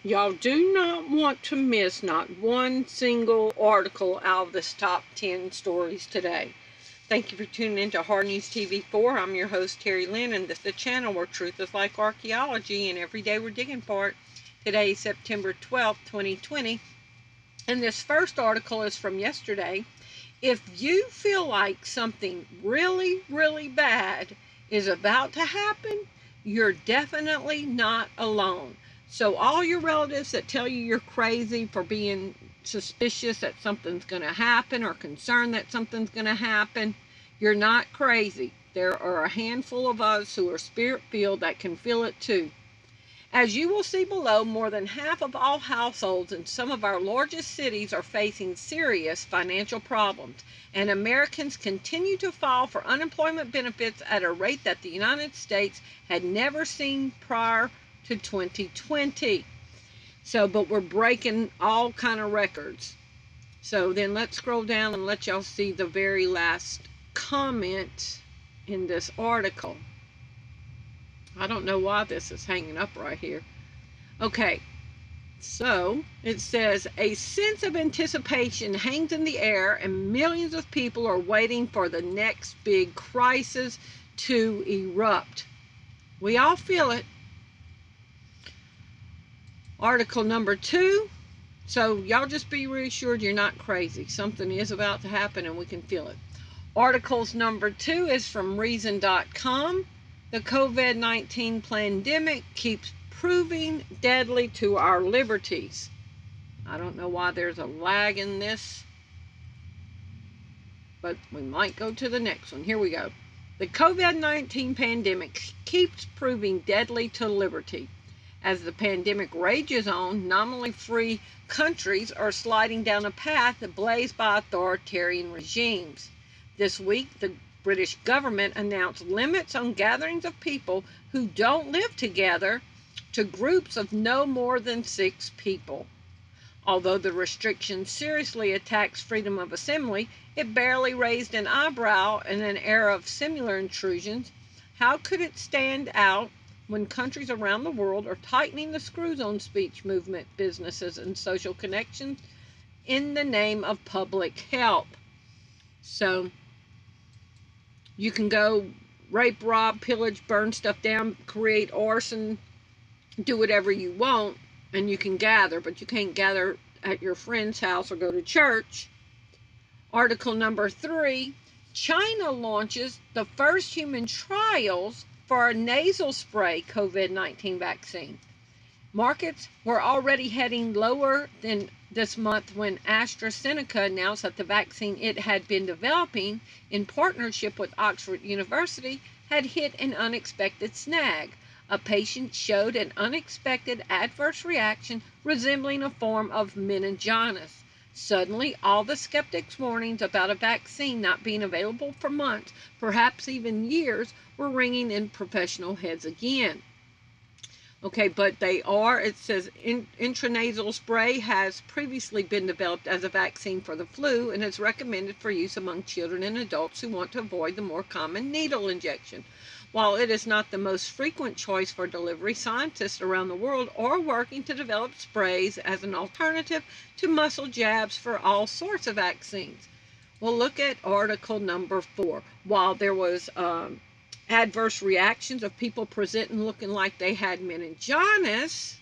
Y'all do not want to miss not one single article out of this top 10 stories today. Thank you for tuning in to Hard News TV 4. I'm your host, Terry Lynn, and this is the channel where truth is like archaeology, and every day we're digging for it. Today is September 12th, 2020, and this first article is from yesterday. If you feel like something really, really bad is about to happen, you're definitely not alone. So all your relatives that tell you you're crazy for being suspicious that something's going to happen or concerned that something's going to happen, you're not crazy. There are a handful of us who are spirit-filled that can feel it too. As you will see below, more than half of all households in some of our largest cities are facing serious financial problems, and Americans continue to file for unemployment benefits at a rate that the United States had never seen prior to 2020. But we're breaking all kind of records. So then let's scroll down and let y'all see the very last comment in this article. I don't know why this is hanging up right here. Okay, so it says, a sense of anticipation hangs in the air and millions of people are waiting for the next big crisis to erupt. We all feel it. Article number 2. So y'all just be reassured you're not crazy. Something is about to happen and we can feel it. Articles number 2 is from Reason.com. The COVID-19 pandemic keeps proving deadly to our liberties. I don't know why there's a lag in this, but we might go to the next one. Here we go. The COVID-19 pandemic keeps proving deadly to liberty. As the pandemic rages on, nominally free countries are sliding down a path blazed by authoritarian regimes. This week, the British government announced limits on gatherings of people who don't live together to groups of no more than 6 people. Although the restriction seriously attacks freedom of assembly, it barely raised an eyebrow in an era of similar intrusions. How could it stand out when countries around the world are tightening the screws on speech, movement, businesses, and social connections in the name of public health? So you can go rape, rob, pillage, burn stuff down, create arson, do whatever you want, and you can gather, but you can't gather at your friend's house or go to church. Article number 3, China launches the first human trials for a nasal spray COVID-19 vaccine. Markets were already heading lower than this month when AstraZeneca announced that the vaccine it had been developing in partnership with Oxford University had hit an unexpected snag. A patient showed an unexpected adverse reaction resembling a form of meningitis. Suddenly, all the skeptics' warnings about a vaccine not being available for months, perhaps even years, were ringing in professional heads again. Okay, but it says intranasal spray has previously been developed as a vaccine for the flu and is recommended for use among children and adults who want to avoid the more common needle injection. While it is not the most frequent choice for delivery, scientists around the world are working to develop sprays as an alternative to muscle jabs for all sorts of vaccines. Well, look at article number 4. While there was adverse reactions of people presenting looking like they had meningitis,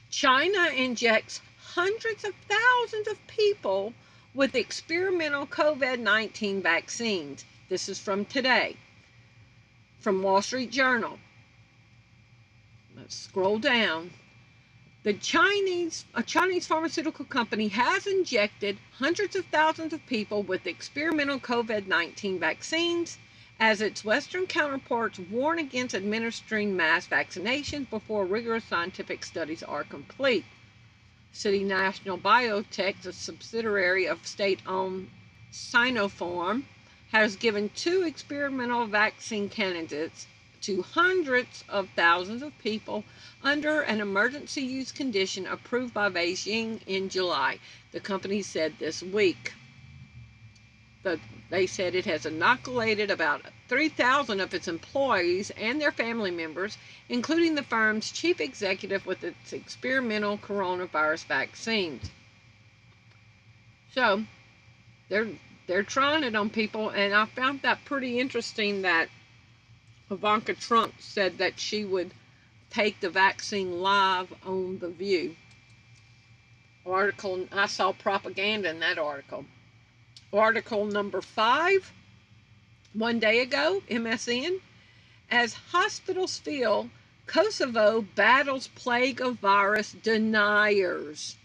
China injects hundreds of thousands of people with experimental COVID-19 vaccines. This is from today, from Wall Street Journal. Let's scroll down. A Chinese pharmaceutical company has injected hundreds of thousands of people with experimental COVID-19 vaccines, as its Western counterparts warn against administering mass vaccinations before rigorous scientific studies are complete. City National Biotech, a subsidiary of state-owned Sinopharm, has given 2 experimental vaccine candidates to hundreds of thousands of people under an emergency use condition approved by Beijing in July, the company said this week. The They said it has inoculated about 3,000 of its employees and their family members, including the firm's chief executive, with its experimental coronavirus vaccines. So they're trying it on people, and I found that pretty interesting that Ivanka Trump said that she would take the vaccine live on The View. Article, I saw propaganda in that article. Article number 5, one day ago, MSN. As hospitals fill, Kosovo battles plague of virus deniers.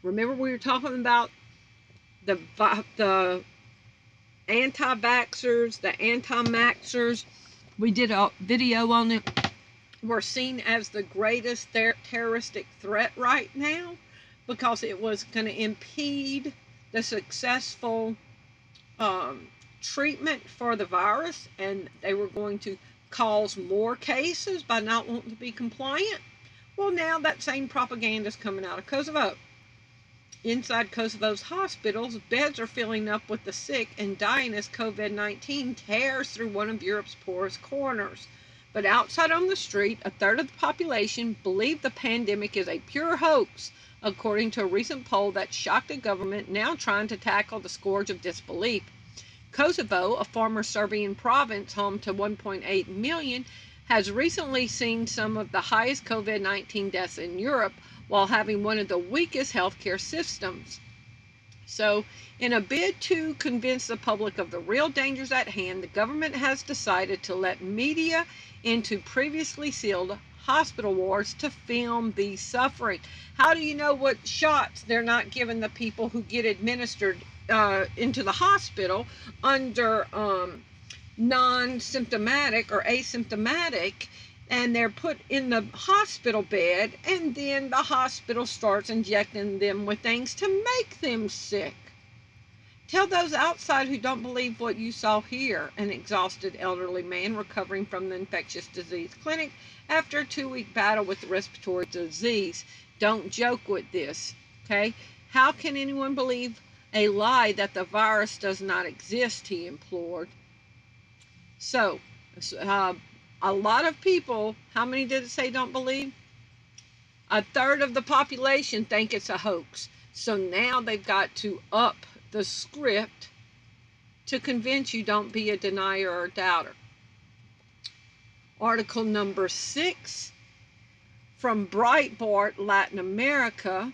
Remember we were talking about the anti-vaxxers, the anti-maxxers. We did a video on it. We're seen as the greatest terroristic threat right now because it was going to impede the successful treatment for the virus, and they were going to cause more cases by not wanting to be compliant. Well, now that same propaganda is coming out of Kosovo. Inside Kosovo's hospitals, beds are filling up with the sick and dying as COVID-19 tears through one of Europe's poorest corners. But outside on the street, a third of the population believe the pandemic is a pure hoax, according to a recent poll that shocked the government, now trying to tackle the scourge of disbelief. Kosovo, a former Serbian province home to 1.8 million, has recently seen some of the highest COVID-19 deaths in Europe, while having one of the weakest healthcare systems. So, in a bid to convince the public of the real dangers at hand, the government has decided to let media into previously sealed hospital wards to film the suffering. How do you know what shots they're not giving the people who get administered into the hospital under non-symptomatic or asymptomatic, and they're put in the hospital bed, and then the hospital starts injecting them with things to make them sick? Tell those outside who don't believe what you saw here. An exhausted elderly man recovering from the infectious disease clinic after a 2-week battle with respiratory disease. Don't joke with this, okay? How can anyone believe a lie that the virus does not exist, he implored. So, a lot of people, how many did it say don't believe? A third of the population think it's a hoax. So now they've got to up the script to convince you don't be a denier or a doubter. Article number 6 from Breitbart, Latin America.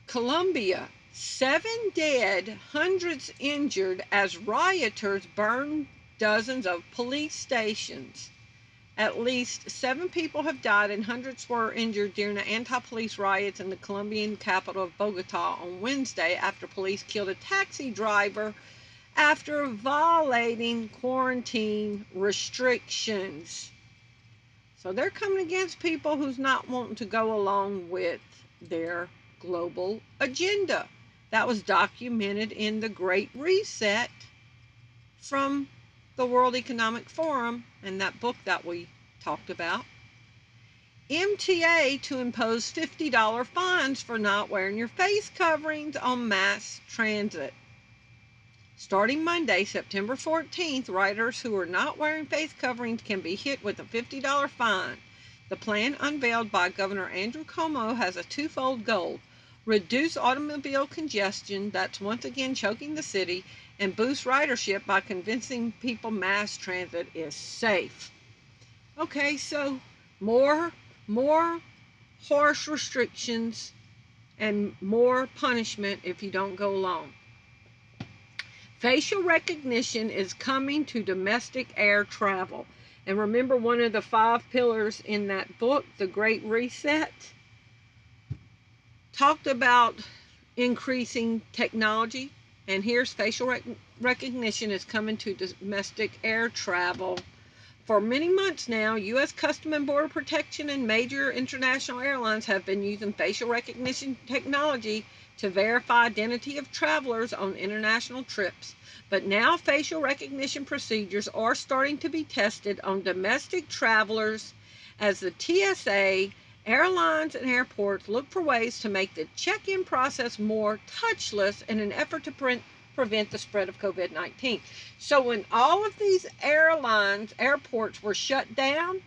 Colombia, 7 dead, hundreds injured as rioters burn dozens of police stations. At least 7 people have died and hundreds were injured during the anti-police riots in the Colombian capital of Bogota on Wednesday after police killed a taxi driver after violating quarantine restrictions. So they're coming against people who's not wanting to go along with their global agenda. That was documented in the Great Reset from the World Economic Forum and that book that we talked about. MTA to impose $50 fines for not wearing your face coverings on mass transit. Starting Monday, September 14th, riders who are not wearing face coverings can be hit with a $50 fine. The plan unveiled by Governor Andrew Cuomo has a twofold goal: reduce automobile congestion that's once again choking the city, and boost ridership by convincing people mass transit is safe. Okay, so more harsh restrictions and more punishment if you don't go along. Facial recognition is coming to domestic air travel. And remember, one of the 5 pillars in that book, The Great Reset, talked about increasing technology. And here's facial recognition is coming to domestic air travel. For many months now, U.S. Customs and Border Protection and major international airlines have been using facial recognition technology to verify identity of travelers on international trips. But now facial recognition procedures are starting to be tested on domestic travelers as the TSA Airlines and airports look for ways to make the check-in process more touchless in an effort to prevent the spread of COVID-19. So when all of these airports were shut down,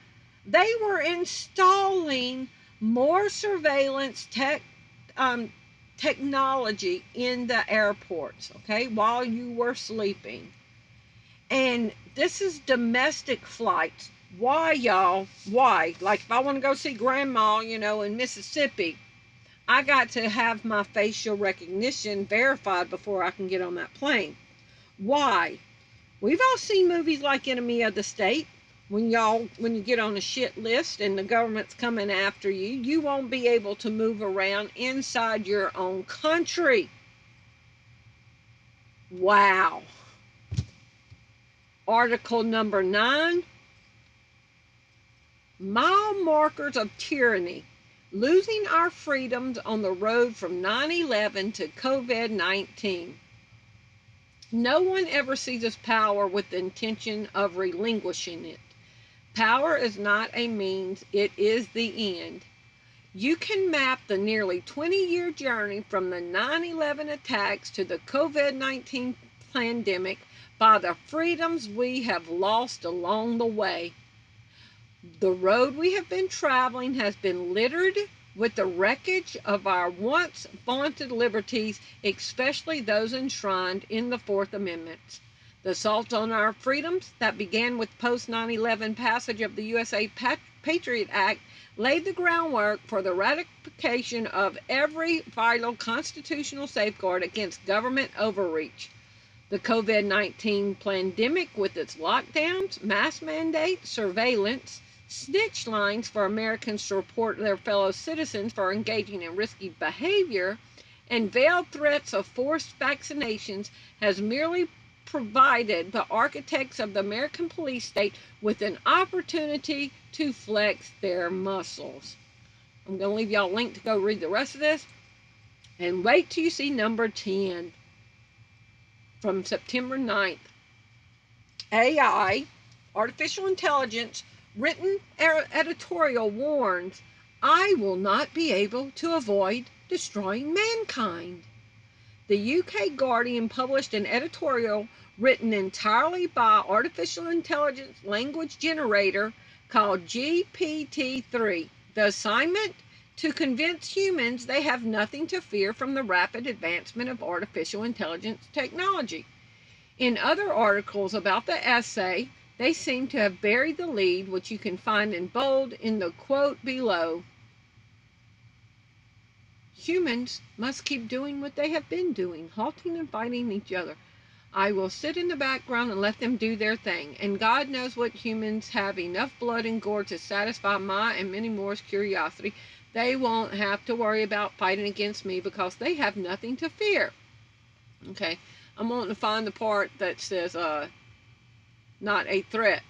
they were installing more surveillance technology in the airports, okay, while you were sleeping. And this is domestic flights. Why, y'all? Why? Like if I want to go see grandma, in Mississippi, I got to have my facial recognition verified before I can get on that plane. Why? We've all seen movies like Enemy of the State. When you get on a shit list and the government's coming after you, you won't be able to move around inside your own country. Wow. Article number 9. Mile markers of tyranny. Losing our freedoms on the road from 9/11 to COVID-19. No one ever seizes power with the intention of relinquishing it. Power is not a means, it is the end. You can map the nearly 20-year journey from the 9/11 attacks to the COVID-19 pandemic by the freedoms we have lost along the way. The road we have been traveling has been littered with the wreckage of our once vaunted liberties, especially those enshrined in the Fourth Amendment. The assault on our freedoms that began with post-9/11 passage of the USA Patriot Act laid the groundwork for the ratification of every vital constitutional safeguard against government overreach. The COVID-19 pandemic, with its lockdowns, mask mandates, surveillance, snitch lines for Americans to report their fellow citizens for engaging in risky behavior, and veiled threats of forced vaccinations, has merely provided the architects of the American police state with an opportunity to flex their muscles. I'm going to leave y'all a link to go read the rest of this. And wait till you see number 10 from September 9th. AI, artificial intelligence, written editorial warns, I will not be able to avoid destroying mankind. The UK Guardian published an editorial written entirely by artificial intelligence language generator called GPT-3. The assignment? To convince humans they have nothing to fear from the rapid advancement of artificial intelligence technology. In other articles about the essay, they seem to have buried the lead, which you can find in bold in the quote below. Humans must keep doing what they have been doing, halting and fighting each other. I will sit in the background and let them do their thing, and God knows what humans have enough blood and gore to satisfy my and many more's curiosity. They won't have to worry about fighting against me because they have nothing to fear. Okay, I'm wanting to find the part that says, not a threat.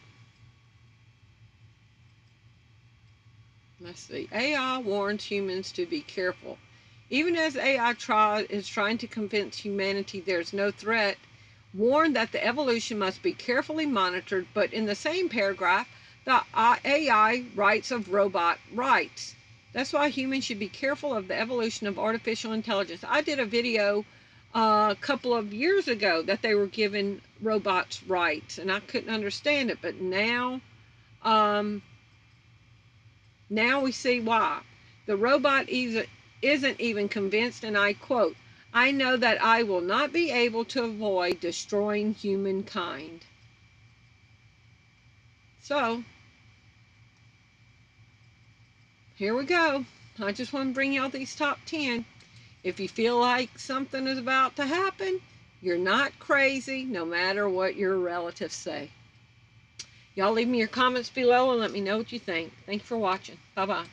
Let's see. AI warns humans to be careful. Even as AI is trying to convince humanity there's no threat, warned that the evolution must be carefully monitored, but in the same paragraph, the AI writes of robot rights. That's why humans should be careful of the evolution of artificial intelligence. I did a video a couple of years ago that they were giving robots rights, and I couldn't understand it, but now we see why. The robot isn't even convinced, and I quote, I know that I will not be able to avoid destroying humankind. So, here we go. I just want to bring y'all these top 10. If you feel like something is about to happen, you're not crazy, no matter what your relatives say. Y'all leave me your comments below and let me know what you think. Thanks for watching. Bye-bye.